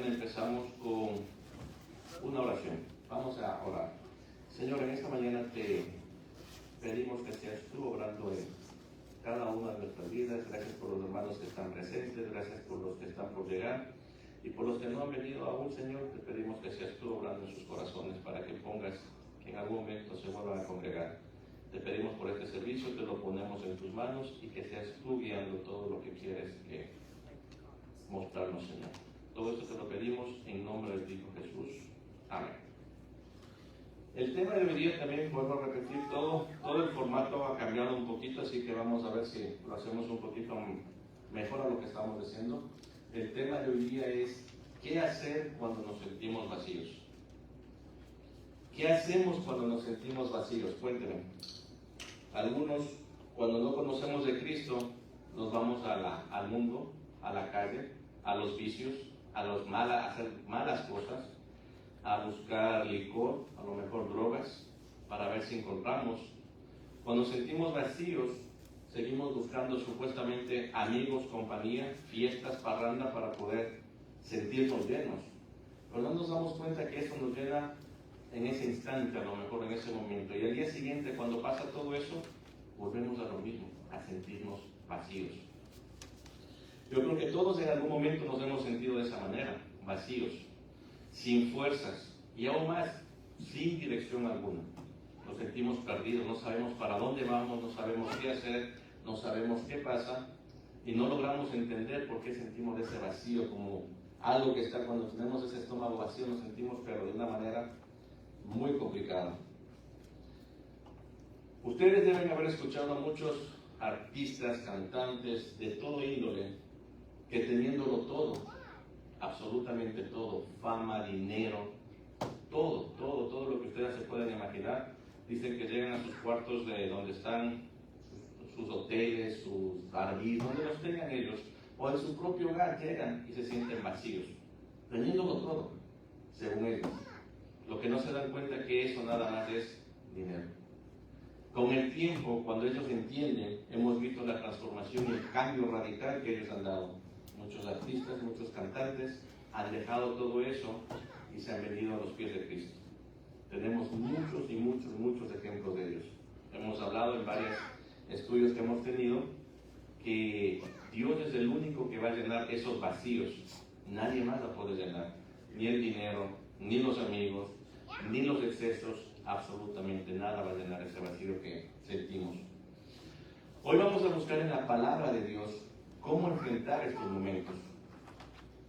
mañana empezamos con una oración. Vamos a orar. Señor, en esta mañana te pedimos que seas tú obrando en cada una de nuestras vidas. Gracias por los hermanos que están presentes, gracias por los que están por llegar y por los que no han venido aún, Señor. Te pedimos que seas tú obrando en sus corazones para que pongas que en algún momento se vuelvan a congregar. Te pedimos por este servicio, te lo ponemos en tus manos y que seas tú guiando todo lo que quieres que mostrarnos, Señor. Todo esto te lo pedimos en nombre del Hijo Jesús. Amén. El tema de hoy día también, vuelvo a repetir, todo el formato ha cambiado un poquito, así que vamos a ver si lo hacemos un poquito mejor a lo que estamos diciendo. El tema de hoy día es ¿qué hacer cuando nos sentimos vacíos? ¿Qué hacemos cuando nos sentimos vacíos? Cuéntenme. Algunos, cuando no conocemos de Cristo, nos vamos al mundo, a la calle, a los vicios, a hacer malas cosas, a buscar licor, a lo mejor drogas, para ver si encontramos. Cuando nos sentimos vacíos, seguimos buscando supuestamente amigos, compañía, fiestas, parranda para poder sentirnos llenos. Pero no nos damos cuenta que eso nos llena en ese instante, a lo mejor en ese momento. Y al día siguiente, cuando pasa todo eso, volvemos a lo mismo, a sentirnos vacíos. Yo creo que todos en algún momento nos hemos sentido de esa manera, vacíos, sin fuerzas y aún más, sin dirección alguna. Nos sentimos perdidos, no sabemos para dónde vamos, no sabemos qué hacer, no sabemos qué pasa y no logramos entender por qué sentimos ese vacío como algo que está cuando tenemos ese estómago vacío, nos sentimos pero de una manera muy complicada. Ustedes deben haber escuchado a muchos artistas, cantantes de todo índole que teniéndolo todo, absolutamente todo, fama, dinero, todo lo que ustedes se pueden imaginar, dicen que llegan a sus cuartos de donde están sus hoteles, sus Airbnb, donde los tengan ellos, o en su propio hogar llegan y se sienten vacíos, teniéndolo todo, según ellos. Lo que no se dan cuenta es que eso nada más es dinero. Con el tiempo, cuando ellos entienden, hemos visto la transformación y el cambio radical que ellos han dado. Muchos artistas, muchos cantantes han dejado todo eso y se han venido a los pies de Cristo. Tenemos muchos ejemplos de ellos. Hemos hablado en varios estudios que hemos tenido que Dios es el único que va a llenar esos vacíos. Nadie más la puede llenar. Ni el dinero, ni los amigos, ni los excesos, absolutamente nada va a llenar ese vacío que sentimos. Hoy vamos a buscar en la palabra de Dios cómo enfrentar estos momentos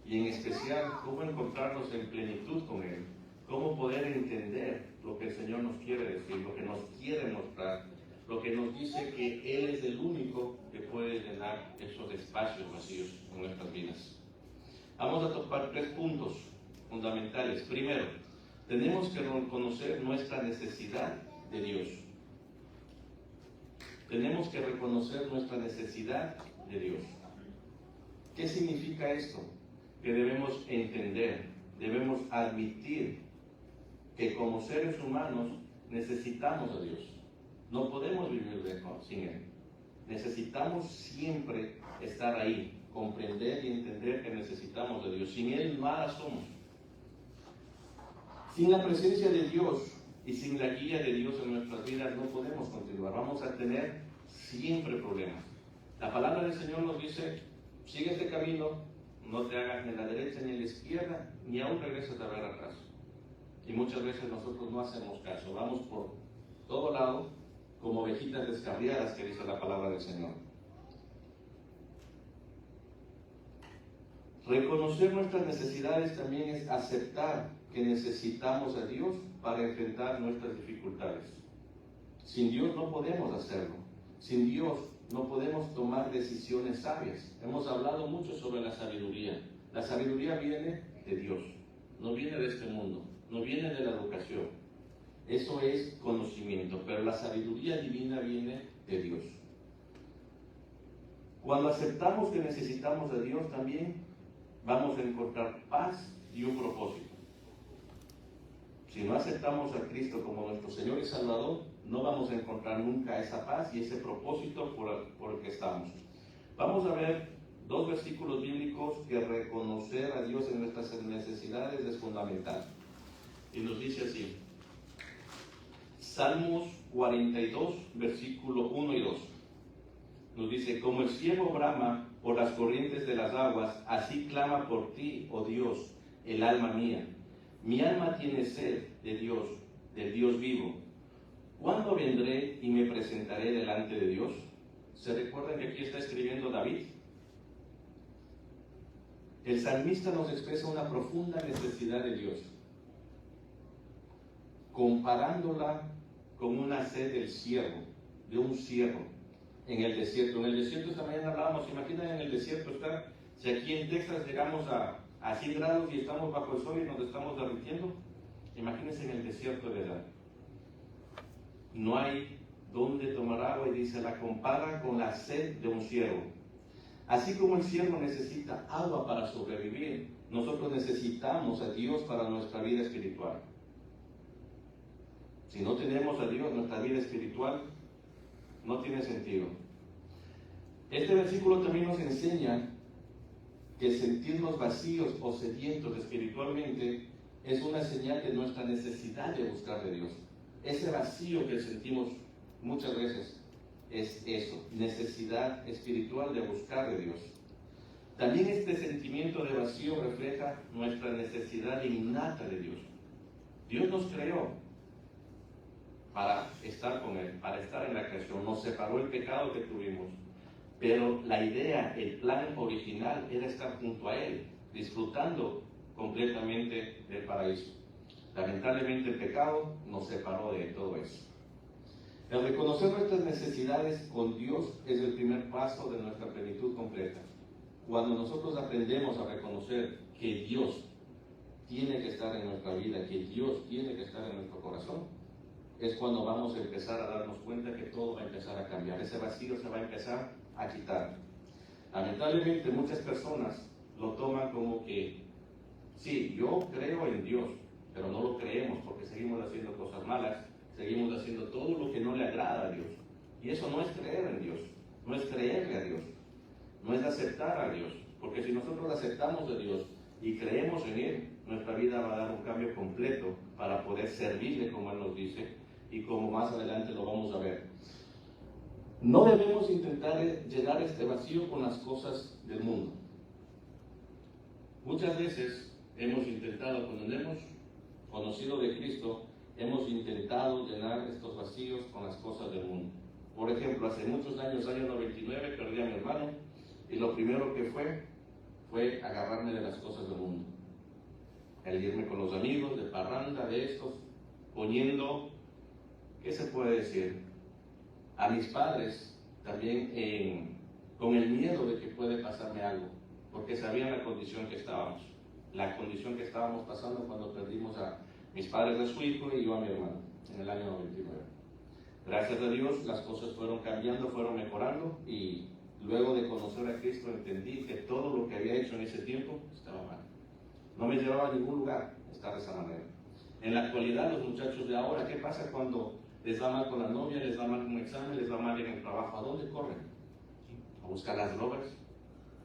y en especial cómo encontrarnos en plenitud con Él, cómo poder entender lo que el Señor nos quiere decir, lo que nos quiere mostrar, lo que nos dice que Él es el único que puede llenar esos espacios vacíos en nuestras vidas. Vamos a topar 3 puntos fundamentales. Primero, tenemos que reconocer nuestra necesidad de Dios. Tenemos que reconocer nuestra necesidad de Dios. ¿Qué significa esto? Que debemos entender, debemos admitir que como seres humanos necesitamos a Dios. No podemos vivir sin Él. Necesitamos siempre estar ahí, comprender y entender que necesitamos de Dios. Sin Él nada somos. Sin la presencia de Dios y sin la guía de Dios en nuestras vidas no podemos continuar. Vamos a tener siempre problemas. La palabra del Señor nos dice, sigue este camino, no te hagas ni a la derecha ni a la izquierda, ni aún regreses a ver atrás. Y muchas veces nosotros no hacemos caso, vamos por todo lado como ovejitas descarriadas, que dice la palabra del Señor. Reconocer nuestras necesidades también es aceptar que necesitamos a Dios para enfrentar nuestras dificultades. Sin Dios no podemos hacerlo. Sin Dios no podemos tomar decisiones sabias. Hemos hablado mucho sobre la sabiduría. La sabiduría viene de Dios, no viene de este mundo, no viene de la educación. Eso es conocimiento, pero la sabiduría divina viene de Dios. Cuando aceptamos que necesitamos de Dios también, vamos a encontrar paz y un propósito. Si no aceptamos a Cristo como nuestro Señor y Salvador, no vamos a encontrar nunca esa paz y ese propósito por el que estamos. Vamos a ver dos versículos bíblicos que reconocer a Dios en nuestras necesidades es fundamental. Y nos dice así, Salmos 42, versículo 1 y 2. Nos dice, como el ciervo brama por las corrientes de las aguas, así clama por ti, oh Dios, el alma mía. Mi alma tiene sed de Dios, del Dios vivo. ¿Cuándo vendré y me presentaré delante de Dios? ¿Se recuerdan que aquí está escribiendo David? El salmista nos expresa una profunda necesidad de Dios, comparándola con una sed del ciervo, de un ciervo en el desierto. En el desierto esta mañana hablábamos, imaginen en el desierto está, si aquí en Texas llegamos a 100 grados y estamos bajo el sol y nos estamos derritiendo, imagínense en el desierto de edad. No hay donde tomar agua y dice, la compara con la sed de un ciervo. Así como el ciervo necesita agua para sobrevivir, nosotros necesitamos a Dios para nuestra vida espiritual. Si no tenemos a Dios, nuestra vida espiritual no tiene sentido. Este versículo también nos enseña que sentirnos vacíos o sedientos espiritualmente es una señal de nuestra necesidad de buscar de Dios. Ese vacío que sentimos muchas veces es eso, necesidad espiritual de buscar de Dios. También este sentimiento de vacío refleja nuestra necesidad innata de Dios. Dios nos creó para estar con Él, para estar en la creación. Nos separó el pecado que tuvimos. Pero la idea, el plan original era estar junto a Él, disfrutando completamente del paraíso. Lamentablemente el pecado nos separó de todo eso. El reconocer nuestras necesidades con Dios es el primer paso de nuestra plenitud completa. Cuando nosotros aprendemos a reconocer que Dios tiene que estar en nuestra vida, que Dios tiene que estar en nuestro corazón, es cuando vamos a empezar a darnos cuenta que todo va a empezar a cambiar. Ese vacío se va a empezar a quitar. Lamentablemente muchas personas lo toman como que, sí, yo creo en Dios, pero no lo creemos porque seguimos haciendo cosas malas, seguimos haciendo todo lo que no le agrada a Dios. Y eso no es creer en Dios, no es creerle a Dios, no es aceptar a Dios. Porque si nosotros aceptamos a Dios y creemos en Él, nuestra vida va a dar un cambio completo para poder servirle como Él nos dice y como más adelante lo vamos a ver. No debemos intentar llenar este vacío con las cosas del mundo. Muchas veces hemos intentado, cuando hemos conocido de Cristo, hemos intentado llenar estos vacíos con las cosas del mundo. Por ejemplo, hace muchos años, año 99, perdí a mi hermano y lo primero que fue agarrarme de las cosas del mundo. El irme con los amigos, de parranda, de estos, poniendo, ¿qué se puede decir? A mis padres también con el miedo de que puede pasarme algo, porque sabían la condición que estábamos pasando cuando perdimos a mis padres, a su hijo y yo a mi hermano en el año 99. Gracias a Dios las cosas fueron cambiando, fueron mejorando y luego de conocer a Cristo entendí que todo lo que había hecho en ese tiempo estaba mal. No me llevaba a ningún lugar estar de esa manera. En la actualidad los muchachos de ahora, ¿qué pasa cuando les va mal con la novia, les va mal con un examen, les va mal en el trabajo? ¿A dónde corren? A buscar las drogas,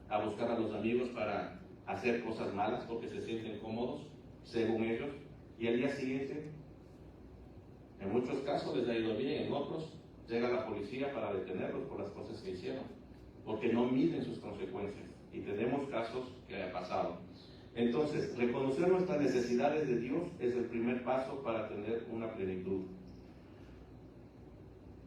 a buscar a los amigos para hacer cosas malas porque se sienten cómodos, según ellos, y al día siguiente, en muchos casos les ha ido bien, en otros llega la policía para detenerlos por las cosas que hicieron, porque no miden sus consecuencias, y tenemos casos que ha pasado. Entonces, reconocer nuestras necesidades de Dios es el primer paso para tener una plenitud.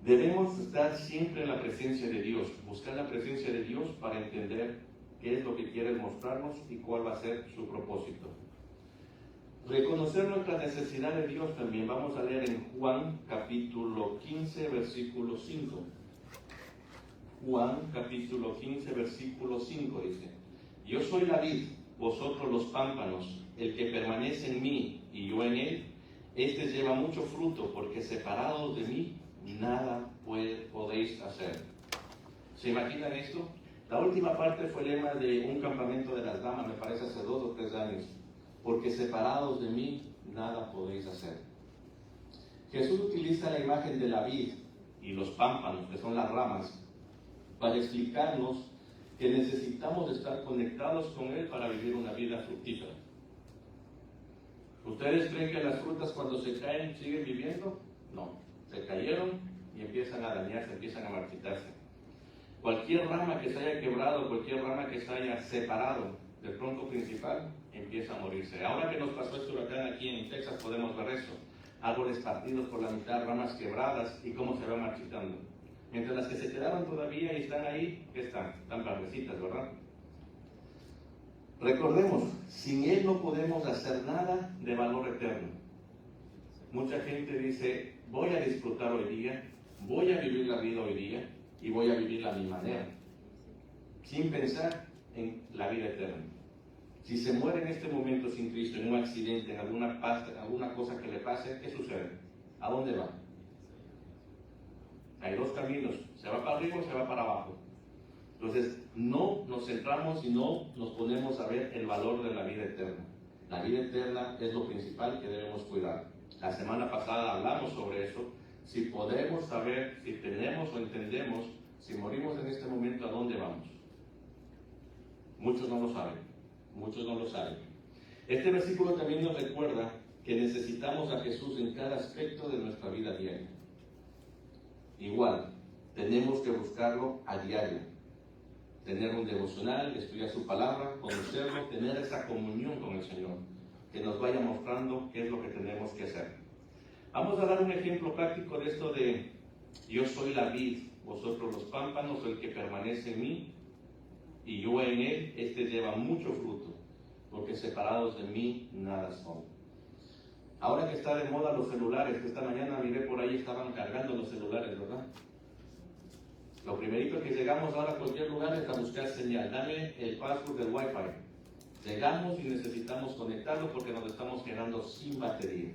Debemos estar siempre en la presencia de Dios, buscar la presencia de Dios para entender qué es lo que quiere mostrarnos y cuál va a ser su propósito. Reconocer nuestra necesidad de Dios también. Vamos a leer en Juan capítulo 15, versículo 5. Juan capítulo 15, versículo 5 dice: Yo soy la vid, vosotros los pámpanos. El que permanece en mí y yo en él, este lleva mucho fruto, porque separados de mí nada podéis hacer. ¿Se imaginan esto? La última parte fue el lema de un campamento de las damas, me parece hace 2 o 3 años. Porque separados de mí nada podéis hacer. Jesús utiliza la imagen de la vid y los pámpanos, que son las ramas, para explicarnos que necesitamos estar conectados con Él para vivir una vida fructífera. ¿Ustedes creen que las frutas cuando se caen siguen viviendo? No, se cayeron y empiezan a dañarse, empiezan a marchitarse. Cualquier rama que se haya quebrado, cualquier rama que se haya separado del tronco principal, empieza a morirse. Ahora que nos pasó este huracán aquí en Texas podemos ver eso. Árboles partidos por la mitad, ramas quebradas y cómo se van marchitando. Mientras las que se quedaron todavía y están ahí, ¿qué están? Están verdecitas, ¿verdad? Recordemos, sin Él no podemos hacer nada de valor eterno. Mucha gente dice, voy a disfrutar hoy día, voy a vivir la vida hoy día y voy a vivirla a mi manera, sin pensar en la vida eterna. Si se muere en este momento sin Cristo, en un accidente, en alguna cosa que le pase, ¿qué sucede? ¿A dónde va? Hay dos caminos, se va para arriba o se va para abajo. Entonces, no nos centramos y no nos ponemos a ver el valor de la vida eterna. La vida eterna es lo principal que debemos cuidar. La semana pasada hablamos sobre eso. Si podemos saber, si tenemos o entendemos, si morimos en este momento, ¿a dónde vamos? Muchos no lo saben. Muchos no lo saben. Este versículo también nos recuerda que necesitamos a Jesús en cada aspecto de nuestra vida diaria. Igual, tenemos que buscarlo a diario. Tener un devocional, estudiar su palabra, conocerlo, tener esa comunión con el Señor, que nos vaya mostrando qué es lo que tenemos que hacer. Vamos a dar un ejemplo práctico de esto de yo soy la vid, vosotros los pámpanos, el que permanece en mí y yo en él, este lleva mucho fruto, porque separados de mí nada son. Ahora que está de moda los celulares, que esta mañana miré por ahí estaban cargando los celulares, ¿verdad? Lo primerito que llegamos ahora a cualquier lugar es a buscar señal. Dame el password del Wi-Fi. Llegamos y necesitamos conectarlo porque nos estamos quedando sin batería.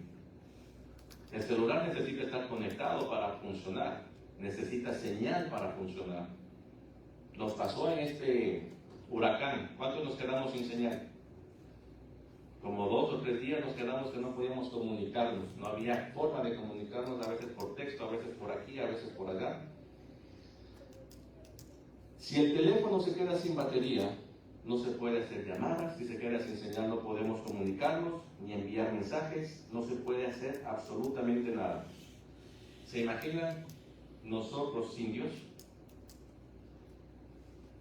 El celular necesita estar conectado para funcionar. Necesita señal para funcionar. Nos pasó en este huracán. ¿Cuántos nos quedamos sin señal? Como 2 o 3 días nos quedamos que no podíamos comunicarnos. No había forma de comunicarnos, a veces por texto, a veces por aquí, a veces por allá. Si el teléfono se queda sin batería, no se puede hacer llamadas. Si se queda sin señal, no podemos comunicarnos ni enviar mensajes. No se puede hacer absolutamente nada. ¿Se imaginan nosotros sin Dios?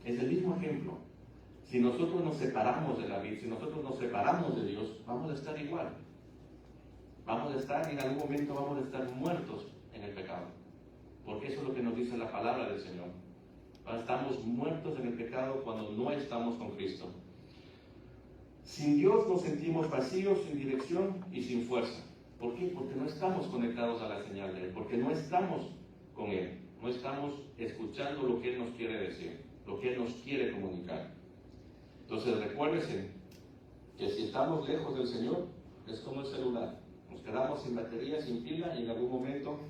Es el mismo ejemplo. Si nosotros nos separamos de la vida, si nosotros nos separamos de Dios, vamos a estar igual. Vamos a estar, en algún momento vamos a estar muertos en el pecado. Porque eso es lo que nos dice la palabra del Señor. Estamos muertos en el pecado cuando no estamos con Cristo. Sin Dios nos sentimos vacíos, sin dirección y sin fuerza. ¿Por qué? Porque no estamos conectados a la señal de Él, porque no estamos con Él, no estamos escuchando lo que Él nos quiere decir, lo que Él nos quiere comunicar. Entonces recuérdense que si estamos lejos del Señor, es como el celular. Nos quedamos sin batería, sin pila y en algún momento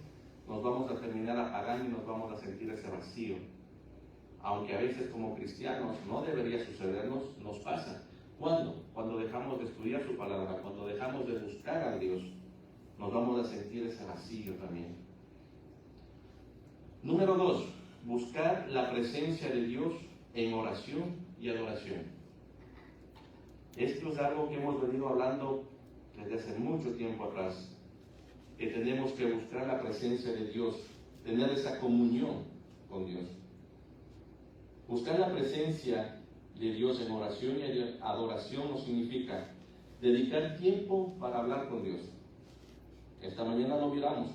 nos vamos a terminar apagando y nos vamos a sentir ese vacío. Aunque a veces como cristianos no debería sucedernos, nos pasa. ¿Cuándo? Cuando dejamos de estudiar su palabra, cuando dejamos de buscar a Dios, nos vamos a sentir ese vacío también. Número 2, buscar la presencia de Dios en oración y adoración. Esto es algo que hemos venido hablando desde hace mucho tiempo atrás, que tenemos que buscar la presencia de Dios, tener esa comunión con Dios. Buscar la presencia de Dios en oración y adoración no significa dedicar tiempo para hablar con Dios. Esta mañana lo miramos.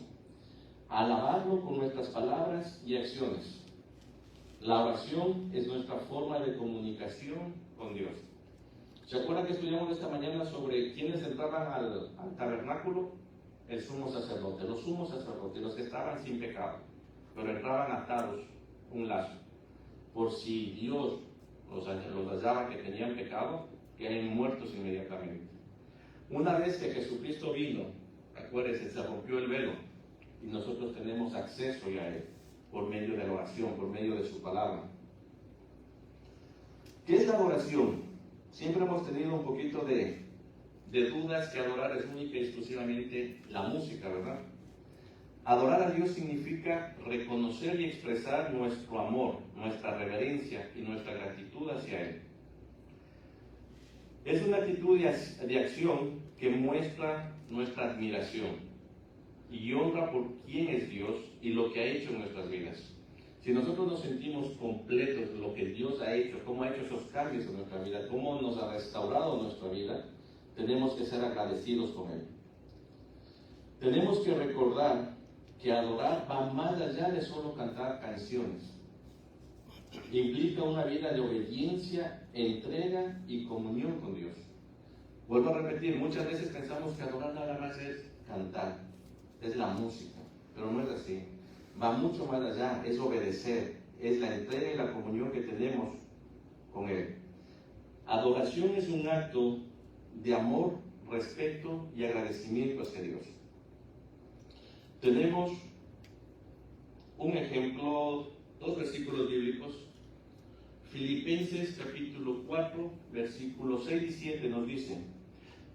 Alabarlo con nuestras palabras y acciones. La oración es nuestra forma de comunicación con Dios. ¿Se acuerdan que estudiamos esta mañana sobre quiénes entraban al tabernáculo? El sumo sacerdote, los sumos sacerdotes, los que estaban sin pecado, pero entraban atados, un lazo. Por si Dios los hallaba que tenían pecado, quedarían muertos inmediatamente. Una vez que Jesucristo vino, acuérdense, se rompió el velo y nosotros tenemos acceso ya a Él por medio de la oración, por medio de su palabra. ¿Qué es la adoración? Siempre hemos tenido un poquito de dudas que adorar es única y exclusivamente la música, ¿verdad? Adorar a Dios significa reconocer y expresar nuestro amor, nuestra reverencia y nuestra gratitud hacia Él. Es una actitud de acción que muestra nuestra admiración y honra por quién es Dios y lo que ha hecho en nuestras vidas. Si nosotros nos sentimos completos de lo que Dios ha hecho, cómo ha hecho esos cambios en nuestra vida, cómo nos ha restaurado nuestra vida, tenemos que ser agradecidos con Él. Tenemos que recordar que adorar va más allá de solo cantar canciones. Implica una vida de obediencia, entrega y comunión con Dios. Vuelvo a repetir, muchas veces pensamos que adorar nada más es cantar, es la música, pero no es así. Va mucho más allá, es obedecer, es la entrega y la comunión que tenemos con Él. Adoración es un acto de amor, respeto y agradecimiento hacia Dios. Tenemos un ejemplo, dos versículos bíblicos. Filipenses capítulo 4, versículos 6 y 7 nos dicen: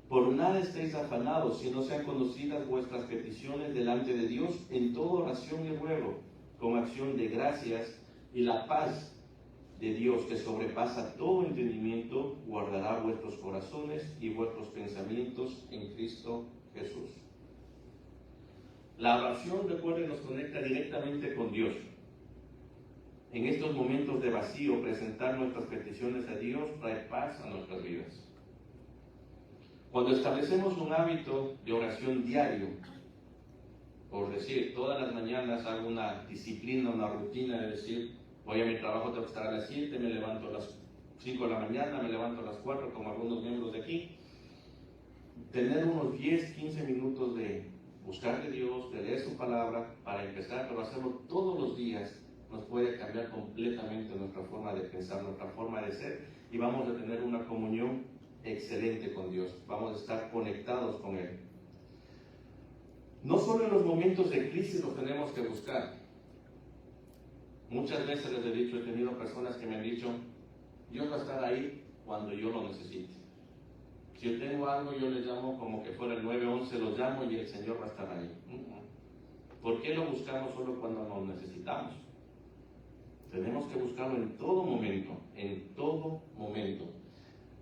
por nada estéis afanados, si no sean conocidas vuestras peticiones delante de Dios en toda oración y ruego, con acción de gracias, y la paz de Dios, que sobrepasa todo entendimiento, guardará vuestros corazones y vuestros pensamientos en Cristo Jesús. La oración, recuerden, nos conecta directamente con Dios. En estos momentos de vacío, presentar nuestras peticiones a Dios trae paz a nuestras vidas. Cuando establecemos un hábito de oración diario, por decir, todas las mañanas hago una disciplina, una rutina de decir, voy a mi trabajo, tengo que estar a las 7, me levanto a las 5 de la mañana, me levanto a las 4, como algunos miembros de aquí. Tener unos 10, 15 minutos de buscar de Dios, de leer su palabra, para empezar, pero hacerlo todos los días, nos puede cambiar completamente nuestra forma de pensar, nuestra forma de ser, y vamos a tener una comunión excelente con Dios, vamos a estar conectados con Él. No solo en los momentos de crisis los tenemos que buscar. Muchas veces les he dicho, he tenido personas que me han dicho, Dios va a estar ahí cuando yo lo necesite. Si yo tengo algo, yo le llamo como que fuera el 911, lo llamo y el Señor va a estar ahí. ¿Por qué lo buscamos solo cuando nos necesitamos? Tenemos que buscarlo en todo momento, en todo momento.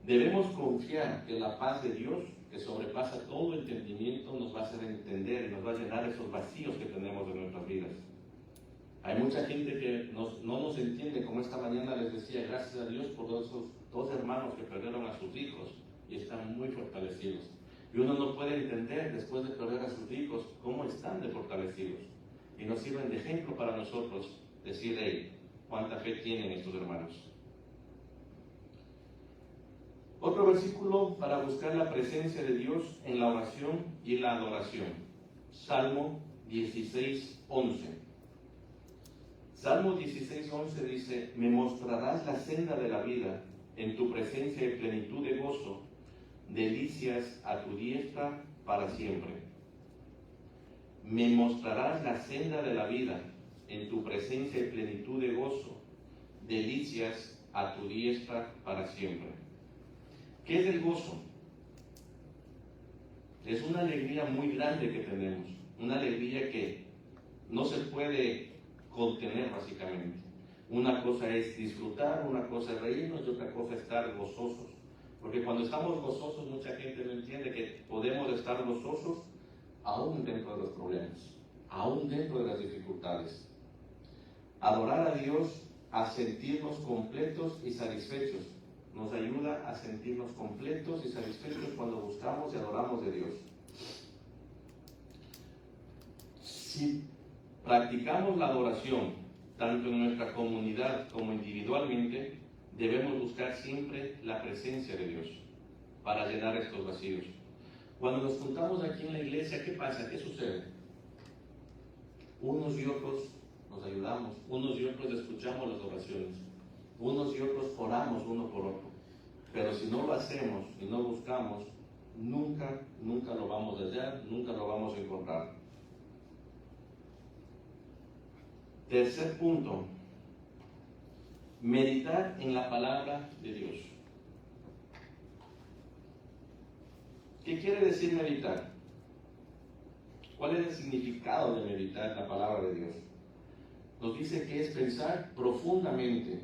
Debemos confiar que la paz de Dios, que sobrepasa todo entendimiento, nos va a hacer entender y nos va a llenar esos vacíos que tenemos en nuestras vidas. Hay mucha gente que no nos entiende, como esta mañana les decía, gracias a Dios por esos dos hermanos que perdieron a sus hijos y están muy fortalecidos. Y uno no puede entender, después de perder a sus hijos, cómo están de fortalecidos. Y nos sirven de ejemplo para nosotros decir, hey, cuánta fe tienen estos hermanos. Otro versículo para buscar la presencia de Dios en la oración y la adoración. Salmo 16:11. Salmo 16:11 dice, me mostrarás la senda de la vida, en tu presencia y plenitud de gozo, delicias a tu diestra para siempre. Me mostrarás la senda de la vida, en tu presencia y plenitud de gozo, delicias a tu diestra para siempre. ¿Qué es el gozo? Es una alegría muy grande que tenemos, una alegría que no se puede contener básicamente. Una cosa es disfrutar, una cosa es reírnos y otra cosa es estar gozosos. Porque cuando estamos gozosos, mucha gente no entiende que podemos estar gozosos aún dentro de los problemas, aún dentro de las dificultades. Adorar a Dios, a sentirnos completos y satisfechos, nos ayuda a sentirnos completos y satisfechos cuando buscamos y adoramos de Dios. Si practicamos la adoración, tanto en nuestra comunidad como individualmente, debemos buscar siempre la presencia de Dios para llenar estos vacíos. Cuando nos juntamos aquí en la iglesia, ¿qué pasa? ¿Qué sucede? Unos y otros nos ayudamos, unos y otros escuchamos las oraciones, unos y otros oramos uno por otro. Pero si no lo hacemos y no buscamos, nunca lo vamos a hallar, nunca lo vamos a encontrar. Tercer punto, meditar en la palabra de Dios. ¿Qué quiere decir meditar? ¿Cuál es el significado de meditar en la palabra de Dios? Nos dice que es pensar profundamente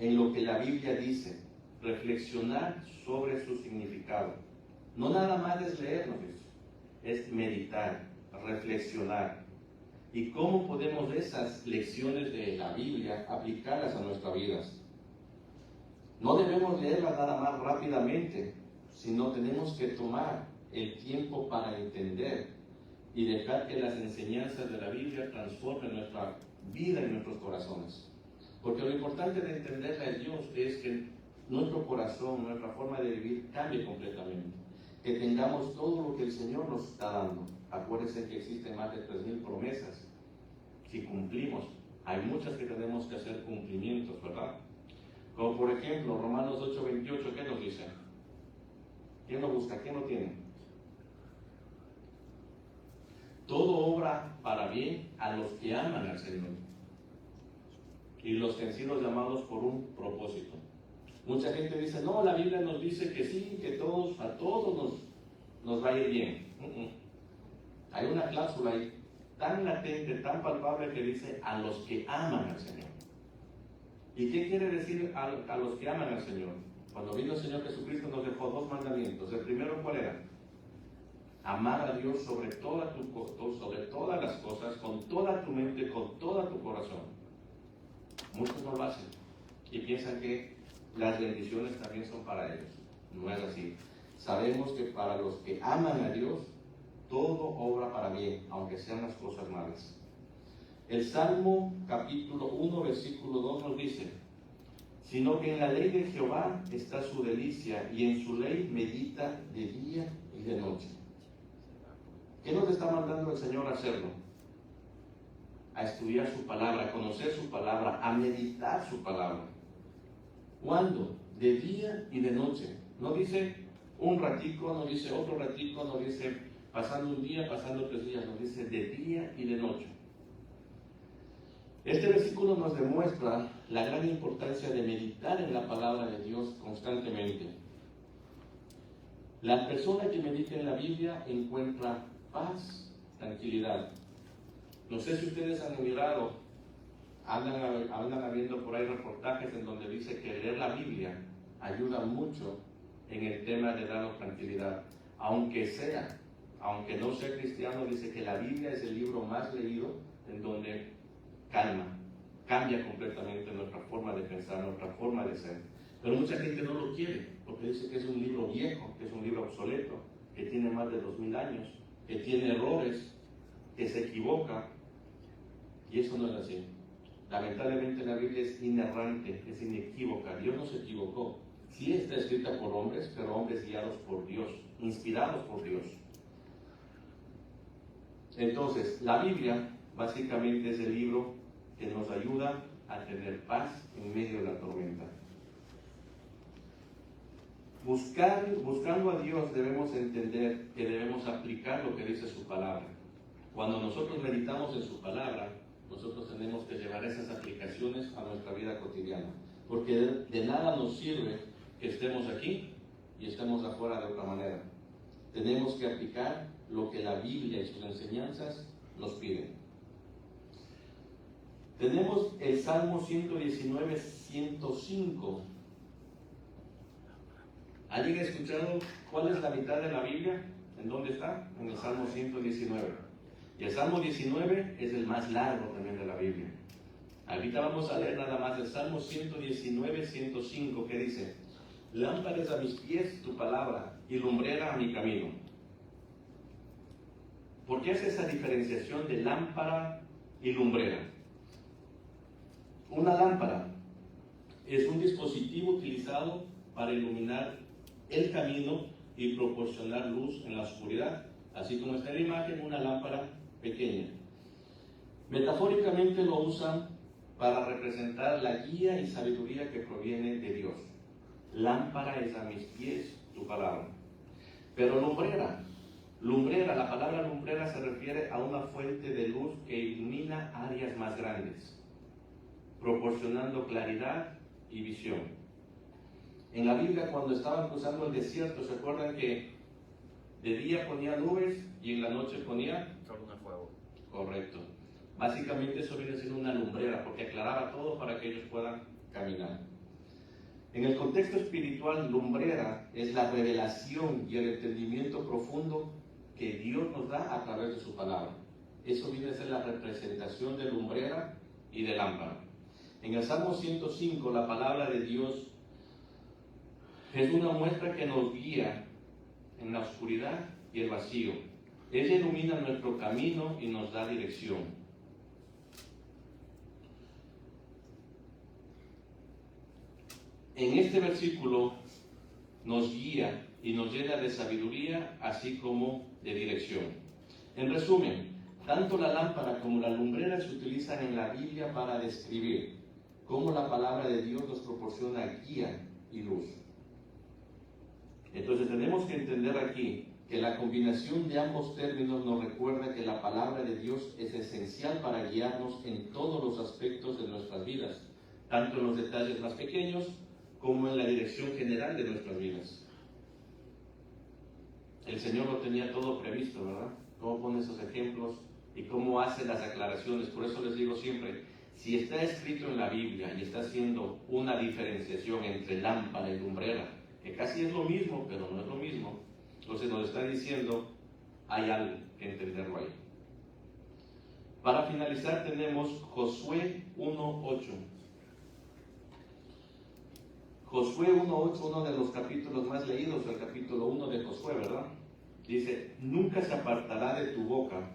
en lo que la Biblia dice, reflexionar sobre su significado. No nada más es leernos eso, es meditar, reflexionar. ¿Y cómo podemos esas lecciones de la Biblia aplicarlas a nuestras vidas? No debemos leerlas nada más rápidamente, sino tenemos que tomar el tiempo para entender y dejar que las enseñanzas de la Biblia transformen nuestra vida y nuestros corazones. Porque lo importante de entenderla de Dios es que nuestro corazón, nuestra forma de vivir cambie completamente. Que tengamos todo lo que el Señor nos está dando. Acuérdense que existen más de 3,000 promesas. Si cumplimos, hay muchas que tenemos que hacer cumplimientos, ¿verdad? Como por ejemplo, Romanos 8:28, ¿qué nos dice? ¿Quién lo busca? ¿Quién lo tiene? Todo obra para bien a los que aman al Señor y los que han sido llamados por un propósito. Mucha gente dice, no, la Biblia nos dice que sí, que a todos nos va a ir bien. Hay una cláusula ahí tan latente, tan palpable que dice a los que aman al Señor. ¿Y qué quiere decir a los que aman al Señor? Cuando vino el Señor Jesucristo nos dejó 2 mandamientos. El primero, ¿cuál era? Amar a Dios sobre todas las cosas, con toda tu mente, con todo tu corazón. Muchos no lo hacen y piensan que las bendiciones también son para ellos. No es así. Sabemos que para los que aman a Dios, todo obra para bien, aunque sean las cosas malas. El Salmo capítulo 1, versículo 2 nos dice, sino que en la ley de Jehová está su delicia, y en su ley medita de día y de noche. ¿Qué nos está mandando el Señor a hacerlo? A estudiar su palabra, a conocer su palabra, a meditar su palabra. ¿Cuándo? De día y de noche. No dice un ratico, no dice otro ratico, no dice pasando un día, pasando 3 días, nos dice de día y de noche. Este versículo nos demuestra la gran importancia de meditar en la palabra de Dios constantemente. La persona que medita en la Biblia encuentra paz, tranquilidad. No sé si ustedes han mirado, andan habiendo por ahí reportajes en donde dice que leer la Biblia ayuda mucho en el tema de darnos tranquilidad. Aunque no sea cristiano, dice que la Biblia es el libro más leído en donde cambia completamente nuestra forma de pensar, nuestra forma de ser. Pero mucha gente no lo quiere, porque dice que es un libro viejo, que es un libro obsoleto, que tiene más de 2,000 años, que tiene errores, que se equivoca, y eso no es así. Lamentablemente la Biblia es inerrante, es inequívoca. Dios no se equivocó. Sí está escrita por hombres, pero hombres guiados por Dios, inspirados por Dios. Entonces, la Biblia básicamente es el libro que nos ayuda a tener paz en medio de la tormenta. Buscando a Dios debemos entender que debemos aplicar lo que dice su palabra. Cuando nosotros meditamos en su palabra, nosotros tenemos que llevar esas aplicaciones a nuestra vida cotidiana. Porque de nada nos sirve que estemos aquí y estemos afuera de otra manera. Tenemos que aplicar lo que la Biblia y sus enseñanzas nos piden. Tenemos el Salmo 119, 105. ¿Alguien ha escuchado cuál es la mitad de la Biblia? ¿En dónde está? En el Salmo 119. Y el Salmo 19 es el más largo también de la Biblia. Ahorita vamos a leer nada más el Salmo 119, 105, que dice: lámpara es a mis pies tu palabra y lumbrera a mi camino. ¿Por qué hace esa diferenciación de lámpara y lumbrera? Una lámpara es un dispositivo utilizado para iluminar el camino y proporcionar luz en la oscuridad, así como está en la imagen, una lámpara pequeña. Metafóricamente lo usan para representar la guía y sabiduría que proviene de Dios. Lámpara es a mis pies tu palabra. Pero lumbrera, la palabra lumbrera se refiere a una fuente de luz que ilumina áreas más grandes, proporcionando claridad y visión. En la Biblia, cuando estaban cruzando el desierto, ¿se acuerdan que De día ponía nubes y en la noche ponía columna de fuego. Correcto. Básicamente eso viene siendo una lumbrera porque aclaraba todo para que ellos puedan caminar. En el contexto espiritual, lumbrera es la revelación y el entendimiento profundo que Dios nos da a través de su palabra. Eso viene a ser la representación de lumbrera y de lámpara. En el Salmo 105, la palabra de Dios es una muestra que nos guía en la oscuridad y el vacío. Ella ilumina nuestro camino y nos da dirección. En este versículo nos guía y nos llena de sabiduría, así como de dirección. En resumen, tanto la lámpara como la lumbrera se utilizan en la Biblia para describir cómo la palabra de Dios nos proporciona guía y luz. Entonces tenemos que entender aquí que la combinación de ambos términos nos recuerda que la palabra de Dios es esencial para guiarnos en todos los aspectos de nuestras vidas, tanto en los detalles más pequeños como en la dirección general de nuestras vidas. El Señor lo tenía todo previsto, ¿verdad? Cómo pone esos ejemplos y cómo hace las aclaraciones. Por eso les digo siempre, si está escrito en la Biblia y está haciendo una diferenciación entre lámpara y lumbrera, que casi es lo mismo, pero no es lo mismo, entonces nos está diciendo, hay algo que entenderlo ahí. Para finalizar tenemos Josué 1:8. Josué 1:8, uno de los capítulos más leídos, el capítulo 1 de Josué, ¿verdad? Dice, nunca se apartará de tu boca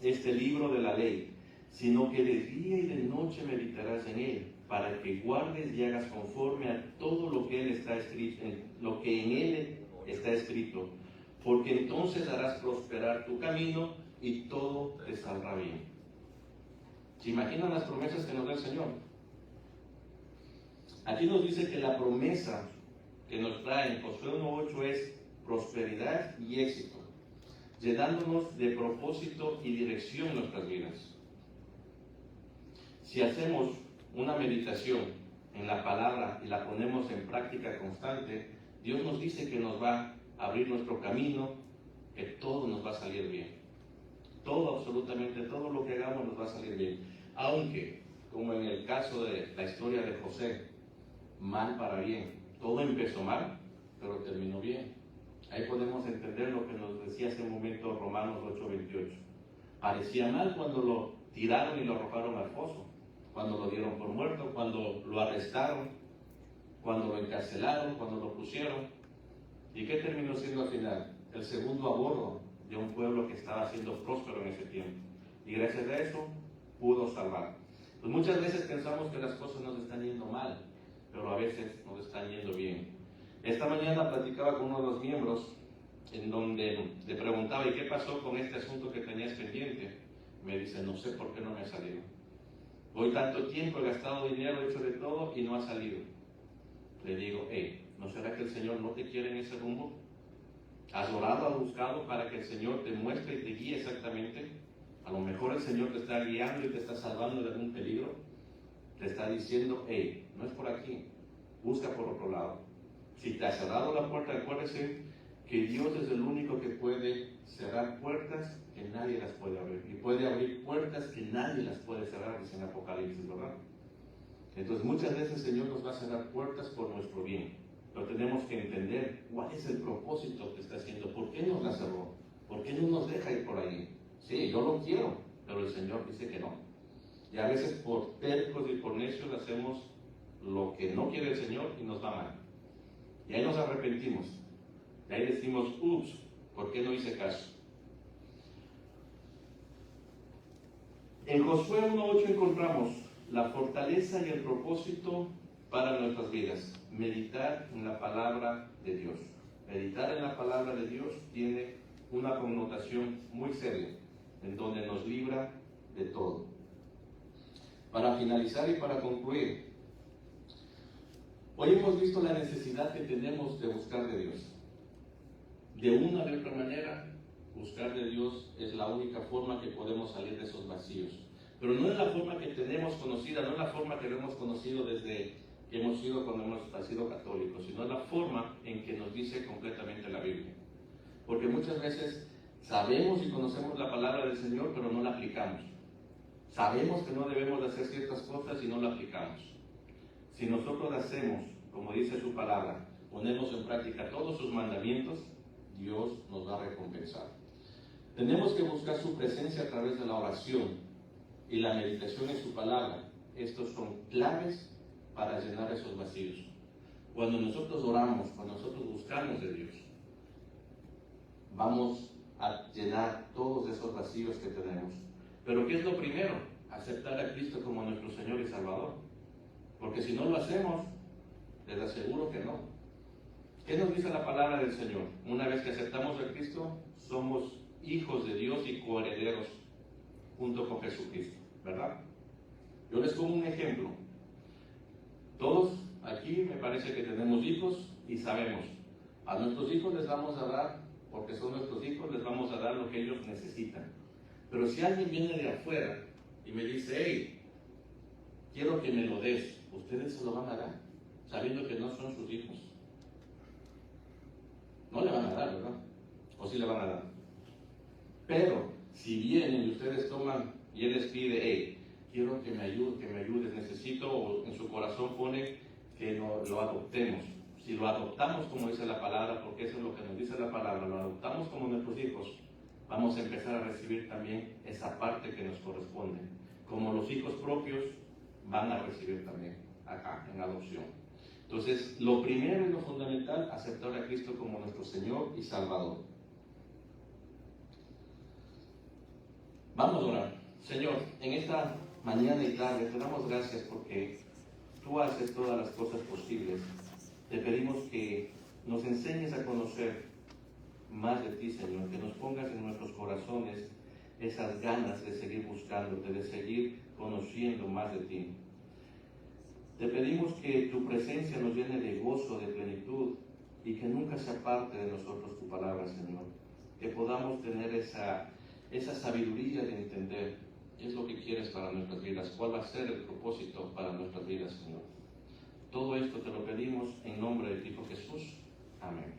este libro de la ley, sino que de día y de noche meditarás en él, para que guardes y hagas conforme a todo lo que está escrito, lo que en él está escrito, porque entonces harás prosperar tu camino y todo te saldrá bien. ¿Se imaginan las promesas que nos da el Señor? Aquí nos dice que la promesa que nos trae en Josué 1:8 es prosperidad y éxito, llenándonos de propósito y dirección en nuestras vidas. Si hacemos una meditación en la palabra y la ponemos en práctica constante, Dios nos dice que nos va a abrir nuestro camino, que todo nos va a salir bien. Todo, absolutamente todo lo que hagamos nos va a salir bien. Aunque, como en el caso de la historia de José, mal para bien. Todo empezó mal, pero terminó bien. Ahí podemos entender lo que nos decía hace un momento Romanos 8:28. Parecía mal cuando lo tiraron y lo arrojaron al foso, cuando lo dieron por muerto, cuando lo arrestaron, cuando lo encarcelaron, cuando lo pusieron. ¿Y qué terminó siendo al final? El segundo a bordo de un pueblo que estaba siendo próspero en ese tiempo. Y gracias a eso pudo salvar. Pues muchas veces pensamos que las cosas nos están yendo mal, pero a veces nos están yendo bien. Esta mañana platicaba con uno de los miembros en donde le preguntaba, ¿y qué pasó con este asunto que tenías pendiente? Me dice, no sé por qué no me ha salido. Voy tanto tiempo, he gastado dinero, he hecho de todo y no ha salido. Le digo, ¿no será que el Señor no te quiere en ese rumbo? ¿Has orado, has buscado para que el Señor te muestre y te guíe exactamente? A lo mejor el Señor te está guiando y te está salvando de algún peligro. Te está diciendo, no es por aquí, busca por otro lado. Si te ha cerrado la puerta, acuérdese que Dios es el único que puede cerrar puertas que nadie las puede abrir. Y puede abrir puertas que nadie las puede cerrar, dice en Apocalipsis, ¿verdad? Entonces muchas veces el Señor nos va a cerrar puertas por nuestro bien. Pero tenemos que entender cuál es el propósito que está haciendo. ¿Por qué nos la cerró? ¿Por qué no nos deja ir por ahí? Sí, yo lo quiero, pero el Señor dice que no. Y a veces por tercos y por necios hacemos lo que no quiere el Señor y nos va mal. Y ahí nos arrepentimos. Y ahí decimos, ups, ¿por qué no hice caso? En Josué 1:8 encontramos la fortaleza y el propósito para nuestras vidas. Meditar en la palabra de Dios. Meditar en la palabra de Dios tiene una connotación muy seria, en donde nos libra de todo. Para finalizar y para concluir, hoy hemos visto la necesidad que tenemos de buscar de Dios. De una u otra manera, buscar de Dios es la única forma que podemos salir de esos vacíos. Pero no es la forma que tenemos conocida, no es la forma que lo hemos conocido desde que hemos sido cuando hemos sido católicos, sino es la forma en que nos dice completamente la Biblia. Porque muchas veces sabemos y conocemos la palabra del Señor, pero no la aplicamos. Sabemos que no debemos de hacer ciertas cosas y no la aplicamos. Si nosotros hacemos, como dice su palabra, ponemos en práctica todos sus mandamientos, Dios nos va a recompensar. Tenemos que buscar su presencia a través de la oración y la meditación en su palabra. Estos son claves para llenar esos vacíos. Cuando nosotros oramos, cuando nosotros buscamos de Dios, vamos a llenar todos esos vacíos que tenemos. Pero ¿qué es lo primero? Aceptar a Cristo como nuestro Señor y Salvador. Porque si no lo hacemos, les aseguro que no. ¿Qué nos dice la palabra del Señor? Una vez que aceptamos a Cristo, somos hijos de Dios y coherederos junto con Jesucristo, ¿verdad? Yo les pongo un ejemplo. Todos aquí me parece que tenemos hijos y sabemos, a nuestros hijos les vamos a dar, porque son nuestros hijos, les vamos a dar lo que ellos necesitan. Pero si alguien viene de afuera y me dice, hey, quiero que me lo des, ¿ustedes se lo van a dar? Sabiendo que no son sus hijos. No le van a dar, ¿verdad? ¿O sí le van a dar? Pero si vienen y ustedes toman y él les pide, hey, quiero que me ayudes, necesito, o en su corazón pone que lo adoptemos. Si lo adoptamos como dice la palabra, porque eso es lo que nos dice la palabra, lo adoptamos como nuestros hijos, vamos a empezar a recibir también esa parte que nos corresponde. Como los hijos propios van a recibir también acá en adopción. Entonces, lo primero y lo fundamental, aceptar a Cristo como nuestro Señor y Salvador. Vamos a orar. Señor, en esta mañana y tarde te damos gracias porque tú haces todas las cosas posibles. Te pedimos que nos enseñes a conocer más de ti, Señor, que nos pongas en nuestros corazones esas ganas de seguir buscándote, de seguir conociendo más de ti. Te pedimos que tu presencia nos llene de gozo, de plenitud, y que nunca se aparte de nosotros tu palabra, Señor. Que podamos tener esa sabiduría de entender qué es lo que quieres para nuestras vidas, cuál va a ser el propósito para nuestras vidas, Señor. Todo esto te lo pedimos en nombre del Hijo Jesús. Amén.